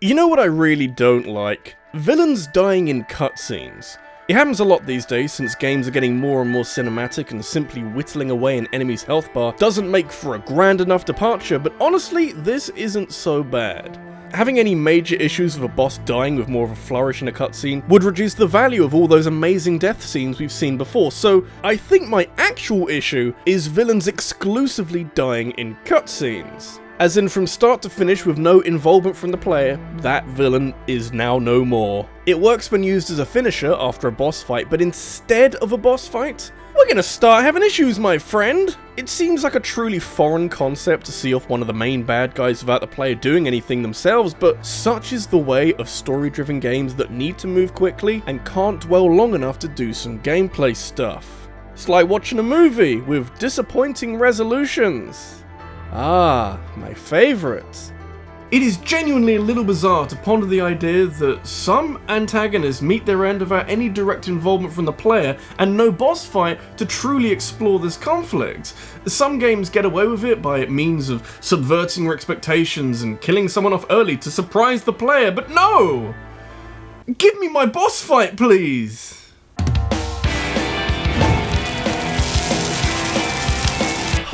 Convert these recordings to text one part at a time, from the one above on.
You know what I really don't like? Villains dying in cutscenes. It happens a lot these days since games are getting more and more cinematic, and simply whittling away an enemy's health bar doesn't make for a grand enough departure, but honestly, this isn't so bad. Having any major issues with a boss dying with more of a flourish in a cutscene would reduce the value of all those amazing death scenes we've seen before, so I think my actual issue is villains exclusively dying in cutscenes. As in from start to finish with no involvement from the player, that villain is now no more. It works when used as a finisher after a boss fight, but instead of a boss fight, we're gonna start having issues, my friend! It seems like a truly foreign concept to see off one of the main bad guys without the player doing anything themselves, but such is the way of story-driven games that need to move quickly and can't dwell long enough to do some gameplay stuff. It's like watching a movie with disappointing resolutions. Ah, my favourite. It is genuinely a little bizarre to ponder the idea that some antagonists meet their end without any direct involvement from the player and no boss fight to truly explore this conflict. Some games get away with it by means of subverting your expectations and killing someone off early to surprise the player, but no! Give me my boss fight, please!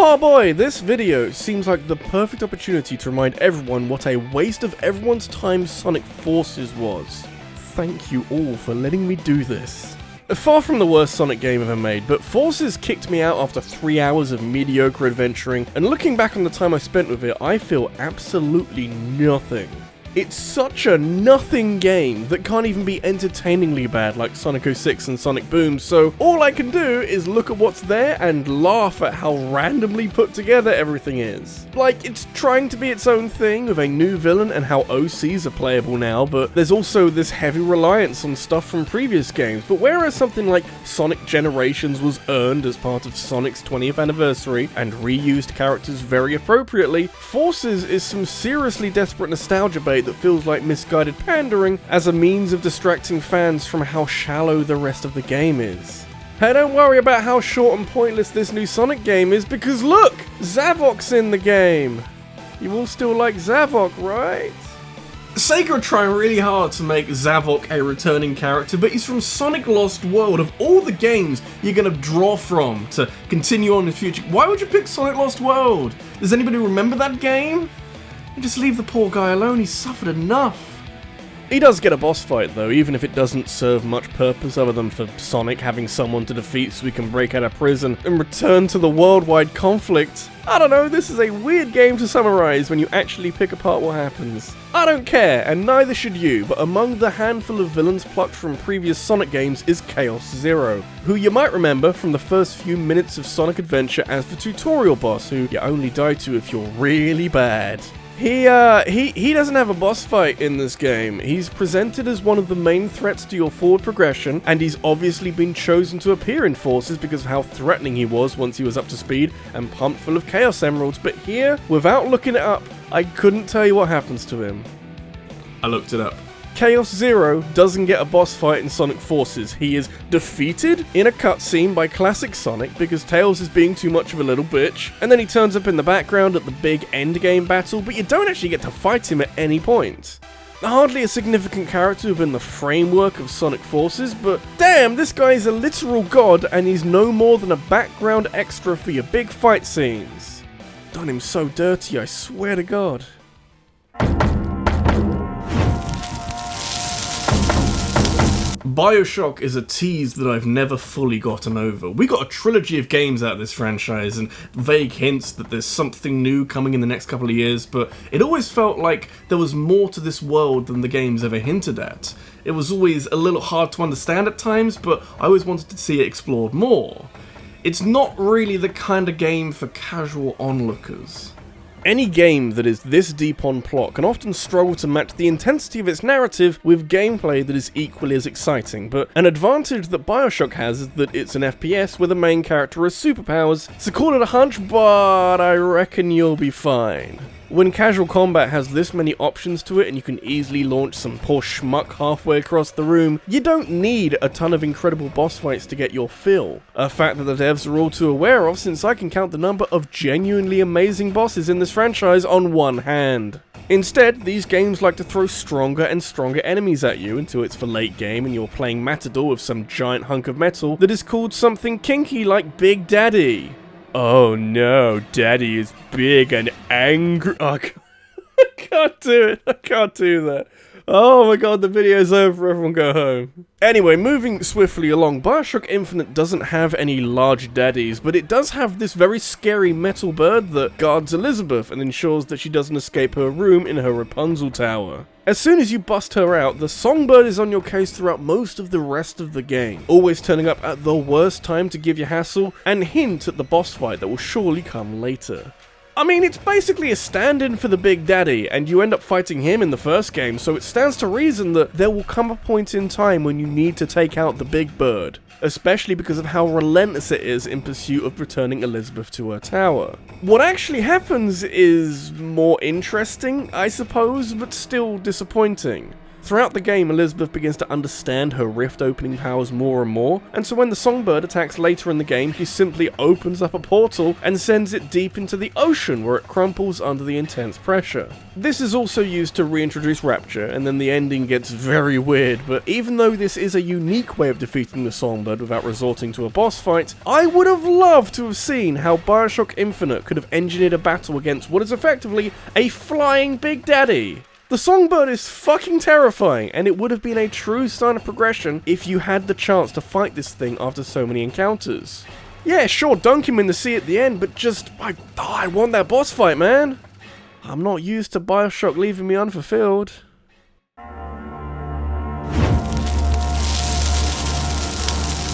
Oh boy, this video seems like the perfect opportunity to remind everyone what a waste of everyone's time Sonic Forces was. Thank you all for letting me do this. Far from the worst Sonic game ever made, but Forces kicked me out after 3 hours of mediocre adventuring, and looking back on the time I spent with it, I feel absolutely nothing. It's such a nothing game that can't even be entertainingly bad like Sonic 06 and Sonic Boom, so all I can do is look at what's there and laugh at how randomly put together everything is. Like, it's trying to be its own thing with a new villain and how OCs are playable now, but there's also this heavy reliance on stuff from previous games. But whereas something like Sonic Generations was earned as part of Sonic's 20th anniversary and reused characters very appropriately, Forces is some seriously desperate nostalgia bait that feels like misguided pandering as a means of distracting fans from how shallow the rest of the game is. Hey, don't worry about how short and pointless this new Sonic game is, because look! Zavok's in the game! You all still like Zavok, right? Sega are trying really hard to make Zavok a returning character, but he's from Sonic Lost World. Of all the games you're gonna draw from to continue on in the future, why would you pick Sonic Lost World? Does anybody remember that game? Just leave the poor guy alone, he's suffered enough. He does get a boss fight though, even if it doesn't serve much purpose other than for Sonic having someone to defeat so we can break out of prison and return to the worldwide conflict. I don't know, this is a weird game to summarize when you actually pick apart what happens. I don't care, and neither should you, but among the handful of villains plucked from previous Sonic games is Chaos Zero, who you might remember from the first few minutes of Sonic Adventure as the tutorial boss, who you only die to if you're really bad. He doesn't have a boss fight in this game. He's presented as one of the main threats to your forward progression, and he's obviously been chosen to appear in Forces because of how threatening he was once he was up to speed and pumped full of Chaos Emeralds, but here, without looking it up, I couldn't tell you what happens to him. I looked it up. Chaos Zero doesn't get a boss fight in Sonic Forces. He is defeated in a cutscene by classic Sonic because Tails is being too much of a little bitch, and then he turns up in the background at the big endgame battle, but you don't actually get to fight him at any point. Hardly a significant character within the framework of Sonic Forces, but damn, this guy is a literal god and he's no more than a background extra for your big fight scenes. Done him so dirty, I swear to God. Bioshock is a tease that I've never fully gotten over. We got a trilogy of games out of this franchise and vague hints that there's something new coming in the next couple of years, but it always felt like there was more to this world than the games ever hinted at. It was always a little hard to understand at times, but I always wanted to see it explored more. It's not really the kind of game for casual onlookers. Any game that is this deep on plot can often struggle to match the intensity of its narrative with gameplay that is equally as exciting, but an advantage that Bioshock has is that it's an FPS where the main character has superpowers, so call it a hunch, but I reckon you'll be fine. When casual combat has this many options to it and you can easily launch some poor schmuck halfway across the room, you don't need a ton of incredible boss fights to get your fill. A fact that the devs are all too aware of, since I can count the number of genuinely amazing bosses in this franchise on one hand. Instead, these games like to throw stronger and stronger enemies at you until it's for late game and you're playing Matador with some giant hunk of metal that is called something kinky like Big Daddy. Oh no, Daddy is big and angry. Oh, I can't do it. I can't do that. Oh my god, the video's over, everyone go home. Anyway, moving swiftly along, Bioshock Infinite doesn't have any large daddies, but it does have this very scary metal bird that guards Elizabeth and ensures that she doesn't escape her room in her Rapunzel tower. As soon as you bust her out, the songbird is on your case throughout most of the rest of the game, always turning up at the worst time to give you hassle and hint at the boss fight that will surely come later. I mean, it's basically a stand-in for the Big Daddy, and you end up fighting him in the first game, so it stands to reason that there will come a point in time when you need to take out the big bird, especially because of how relentless it is in pursuit of returning Elizabeth to her tower. What actually happens is more interesting, I suppose, but still disappointing. Throughout the game, Elizabeth begins to understand her rift opening powers more and more, and so when the songbird attacks later in the game, she simply opens up a portal and sends it deep into the ocean where it crumples under the intense pressure. This is also used to reintroduce Rapture, and then the ending gets very weird, but even though this is a unique way of defeating the songbird without resorting to a boss fight, I would have loved to have seen how Bioshock Infinite could have engineered a battle against what is effectively a flying Big Daddy. The songbird is fucking terrifying, and it would have been a true sign of progression if you had the chance to fight this thing after so many encounters. Yeah, sure, dunk him in the sea at the end, but just, I want that boss fight, man. I'm not used to Bioshock leaving me unfulfilled.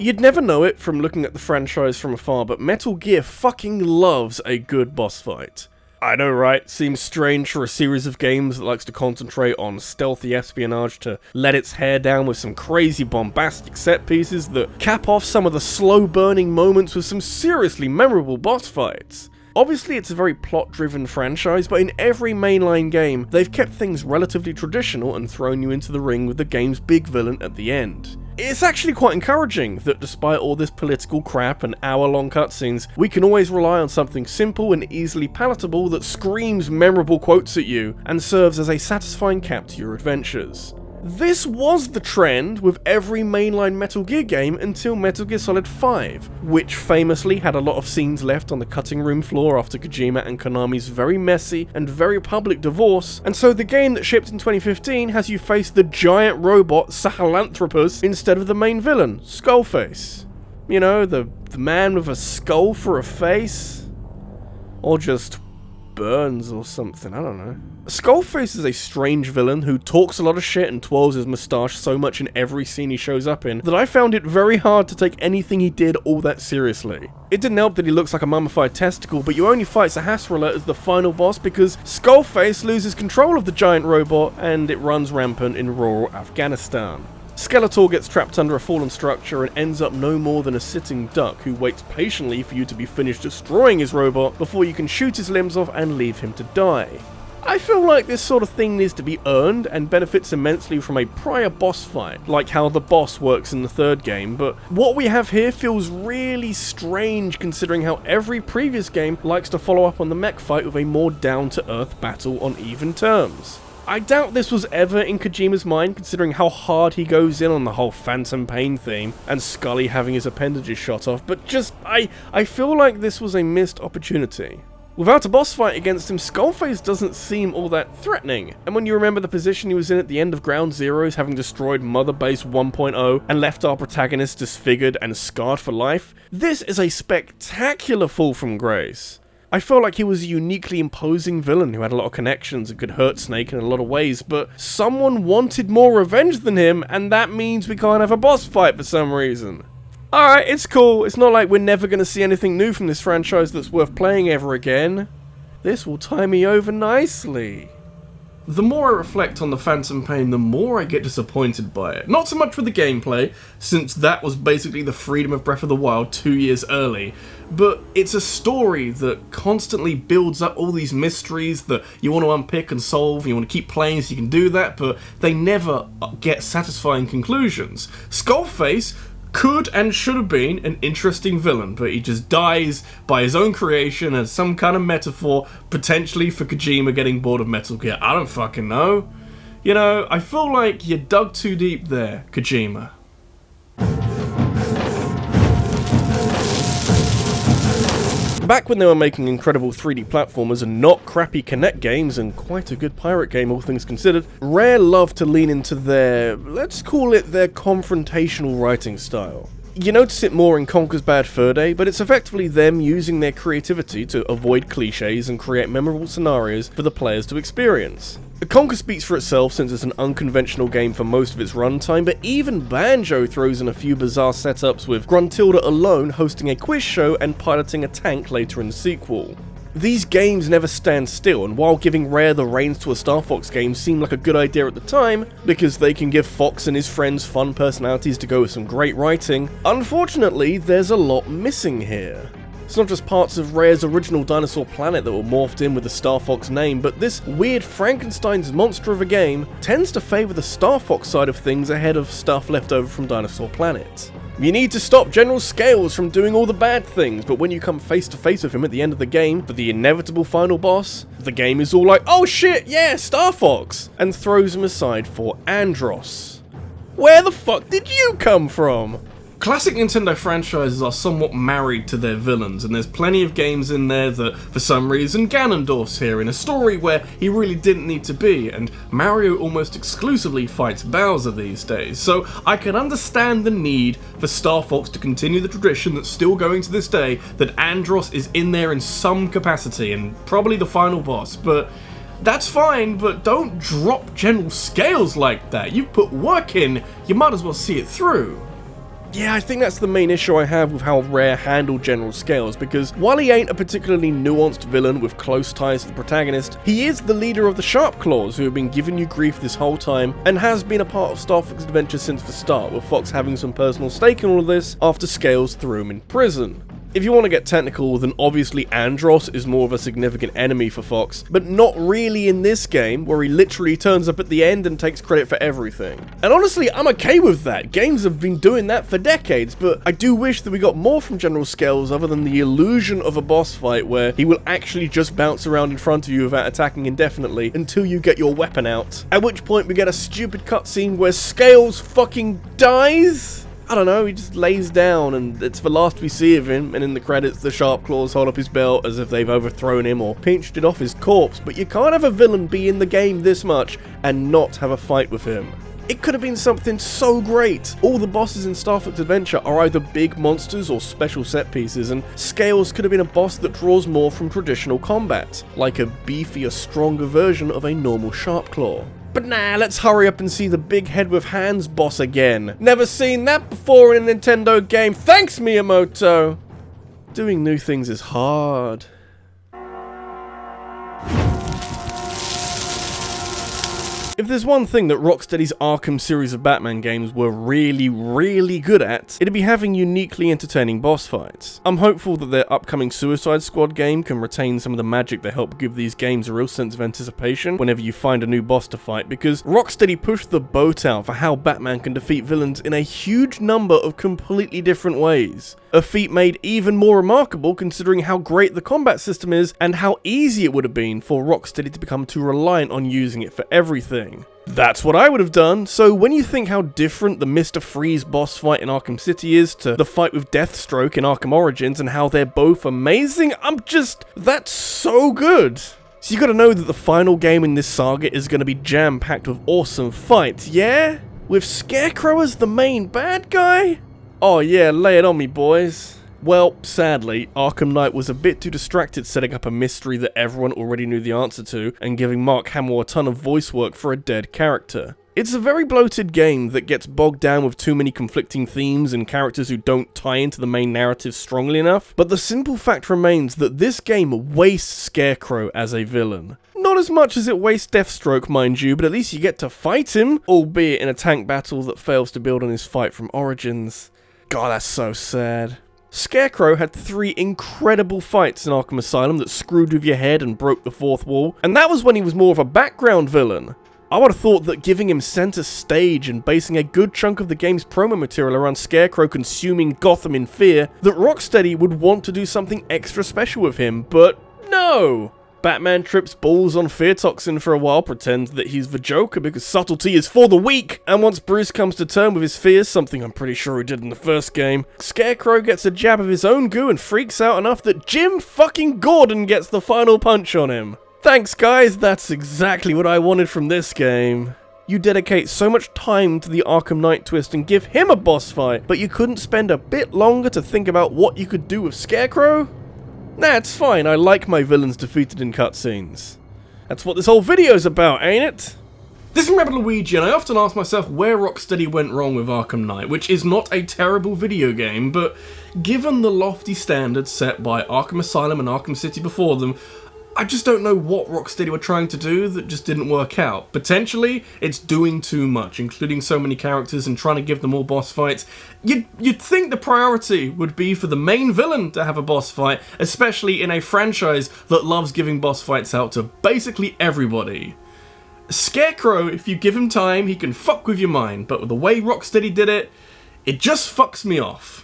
You'd never know it from looking at the franchise from afar, but Metal Gear fucking loves a good boss fight. I know, right? Seems strange for a series of games that likes to concentrate on stealthy espionage to let its hair down with some crazy bombastic set pieces that cap off some of the slow-burning moments with some seriously memorable boss fights. Obviously, it's a very plot-driven franchise, but in every mainline game, they've kept things relatively traditional and thrown you into the ring with the game's big villain at the end. It's actually quite encouraging that despite all this political crap and hour-long cutscenes, we can always rely on something simple and easily palatable that screams memorable quotes at you and serves as a satisfying cap to your adventures. This was the trend with every mainline Metal Gear game until Metal Gear Solid 5, which famously had a lot of scenes left on the cutting room floor after Kojima and Konami's very messy and very public divorce, and so the game that shipped in 2015 has you face the giant robot Sahelanthropus instead of the main villain, Skullface. You know, the man with a skull for a face? Or just Burns or something, I don't know. Skullface is a strange villain who talks a lot of shit and twirls his moustache so much in every scene he shows up in that I found it very hard to take anything he did all that seriously. It didn't help that he looks like a mummified testicle, but you only fight Sahasrahla as the final boss because Skullface loses control of the giant robot and it runs rampant in rural Afghanistan. Skeletor gets trapped under a fallen structure and ends up no more than a sitting duck who waits patiently for you to be finished destroying his robot before you can shoot his limbs off and leave him to die. I feel like this sort of thing needs to be earned and benefits immensely from a prior boss fight, like how the boss works in the third game, but what we have here feels really strange considering how every previous game likes to follow up on the mech fight with a more down-to-earth battle on even terms. I doubt this was ever in Kojima's mind considering how hard he goes in on the whole Phantom Pain theme and Scully having his appendages shot off, but just, I feel like this was a missed opportunity. Without a boss fight against him, Skullface doesn't seem all that threatening, and when you remember the position he was in at the end of Ground Zeroes, having destroyed Mother Base 1.0 and left our protagonist disfigured and scarred for life, this is a spectacular fall from grace. I felt like he was a uniquely imposing villain who had a lot of connections and could hurt Snake in a lot of ways, but someone wanted more revenge than him, and that means we can't have a boss fight for some reason. Alright, it's cool. It's not like we're never going to see anything new from this franchise that's worth playing ever again. This will tie me over nicely. The more I reflect on the Phantom Pain, the more I get disappointed by it. Not so much with the gameplay, since that was basically the freedom of Breath of the Wild 2 years early, but it's a story that constantly builds up all these mysteries that you want to unpick and solve, and you want to keep playing so you can do that, but they never get satisfying conclusions. Skullface could and should have been an interesting villain, but he just dies by his own creation as some kind of metaphor, potentially for Kojima getting bored of Metal Gear. I don't fucking know. You know, I feel like you dug too deep there, Kojima. Back when they were making incredible 3D platformers and not crappy Kinect games, and quite a good pirate game all things considered, Rare loved to lean into their, let's call it their confrontational writing style. You notice it more in Conker's Bad Fur Day, but it's effectively them using their creativity to avoid cliches and create memorable scenarios for the players to experience. Conker speaks for itself since it's an unconventional game for most of its runtime, but even Banjo throws in a few bizarre setups, with Gruntilda alone hosting a quiz show and piloting a tank later in the sequel. These games never stand still, and while giving Rare the reins to a Star Fox game seemed like a good idea at the time, because they can give Fox and his friends fun personalities to go with some great writing, unfortunately there's a lot missing here. It's not just parts of Rare's original Dinosaur Planet that were morphed in with the Star Fox name, but this weird Frankenstein's monster of a game tends to favour the Star Fox side of things ahead of stuff left over from Dinosaur Planet. You need to stop General Scales from doing all the bad things, but when you come face to face with him at the end of the game for the inevitable final boss, the game is all like, oh shit, yeah, Star Fox, and throws him aside for Andros. Where the fuck did you come from? Classic Nintendo franchises are somewhat married to their villains, and there's plenty of games in there that, for some reason, Ganondorf's here in a story where he really didn't need to be, and Mario almost exclusively fights Bowser these days, so I can understand the need for Star Fox to continue the tradition that's still going to this day, that Andros is in there in some capacity, and probably the final boss, but that's fine, but don't drop General Scales like that. You've put work in, you might as well see it through. Yeah, I think that's the main issue I have with how Rare handled General Scales, because while he ain't a particularly nuanced villain with close ties to the protagonist, he is the leader of the Sharp Claws, who have been giving you grief this whole time, and has been a part of Star Fox's adventure since the start, with Fox having some personal stake in all of this after Scales threw him in prison. If you want to get technical, then obviously Andros is more of a significant enemy for Fox, but not really in this game, where he literally turns up at the end and takes credit for everything. And honestly, I'm okay with that. Games have been doing that for decades, but I do wish that we got more from General Scales other than the illusion of a boss fight where he will actually just bounce around in front of you without attacking indefinitely until you get your weapon out. At which point we get a stupid cutscene where Scales fucking dies? I don't know, he just lays down and it's the last we see of him, and in the credits the Sharp Claws hold up his belt as if they've overthrown him or pinched it off his corpse, but you can't have a villain be in the game this much and not have a fight with him. It could have been something so great. All the bosses in Star Fox Adventure are either big monsters or special set pieces, and Scales could have been a boss that draws more from traditional combat, like a beefier, stronger version of a normal Sharp Claw. But nah, let's hurry up and see the big head with hands boss again. Never seen that before in a Nintendo game. Thanks, Miyamoto! Doing new things is hard. If there's one thing that Rocksteady's Arkham series of Batman games were really good at, it'd be having uniquely entertaining boss fights. I'm hopeful that their upcoming Suicide Squad game can retain some of the magic that help give these games a real sense of anticipation whenever you find a new boss to fight, because Rocksteady pushed the boat out for how Batman can defeat villains in a huge number of completely different ways. A feat made even more remarkable considering how great the combat system is and how easy it would have been for Rocksteady to become too reliant on using it for everything. That's what I would have done, so when you think how different the Mr. Freeze boss fight in Arkham City is to the fight with Deathstroke in Arkham Origins and how they're both amazing, that's so good! So you gotta know that the final game in this saga is gonna be jam-packed with awesome fights, yeah? With Scarecrow as the main bad guy? Oh yeah, lay it on me, boys. Well, sadly, Arkham Knight was a bit too distracted setting up a mystery that everyone already knew the answer to, and giving Mark Hamill a ton of voice work for a dead character. It's a very bloated game that gets bogged down with too many conflicting themes and characters who don't tie into the main narrative strongly enough, but the simple fact remains that this game wastes Scarecrow as a villain. Not as much as it wastes Deathstroke, mind you, but at least you get to fight him, albeit in a tank battle that fails to build on his fight from Origins. God, that's so sad. Scarecrow had 3 incredible fights in Arkham Asylum that screwed with your head and broke the 4th wall, and that was when he was more of a background villain. I would have thought that giving him center stage and basing a good chunk of the game's promo material around Scarecrow consuming Gotham in fear, that Rocksteady would want to do something extra special with him, but no! Batman trips balls on fear toxin for a while, pretends that he's the Joker because subtlety is for the weak, and once Bruce comes to terms with his fears, something I'm pretty sure he did in the first game, Scarecrow gets a jab of his own goo and freaks out enough that Jim fucking Gordon gets the final punch on him. Thanks guys, that's exactly what I wanted from this game. You dedicate so much time to the Arkham Knight twist and give him a boss fight, but you couldn't spend a bit longer to think about what you could do with Scarecrow? Nah, it's fine, I like my villains defeated in cutscenes. That's what this whole video's about, ain't it? This is RabbidLuigi, and I often ask myself where Rocksteady went wrong with Arkham Knight, which is not a terrible video game, but given the lofty standards set by Arkham Asylum and Arkham City before them, I just don't know what Rocksteady were trying to do that just didn't work out. Potentially, it's doing too much, including so many characters and trying to give them all boss fights. You'd think the priority would be for the main villain to have a boss fight, especially in a franchise that loves giving boss fights out to basically everybody. Scarecrow, if you give him time, he can fuck with your mind, but with the way Rocksteady did it, it just fucks me off.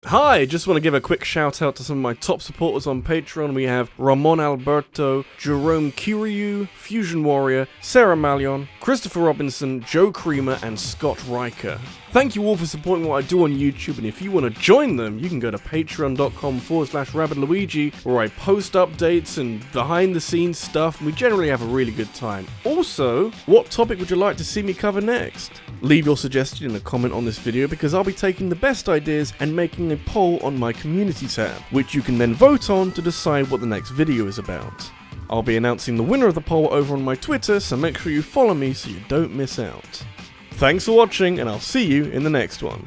Hi, just want to give a quick shout out to some of my top supporters on Patreon. We have Ramon Alberto, Jerome Kiryu, Fusion Warrior, Sarah Malion, Christopher Robinson, Joe Creamer, and Scott Riker. Thank you all for supporting what I do on YouTube, and if you want to join them, you can go to patreon.com/RabbidLuigi, where I post updates and behind the scenes stuff, and we generally have a really good time. Also, what topic would you like to see me cover next? Leave your suggestion in a comment on this video, because I'll be taking the best ideas and making a poll on my community tab, which you can then vote on to decide what the next video is about. I'll be announcing the winner of the poll over on my Twitter, so make sure you follow me so you don't miss out. Thanks for watching, and I'll see you in the next one.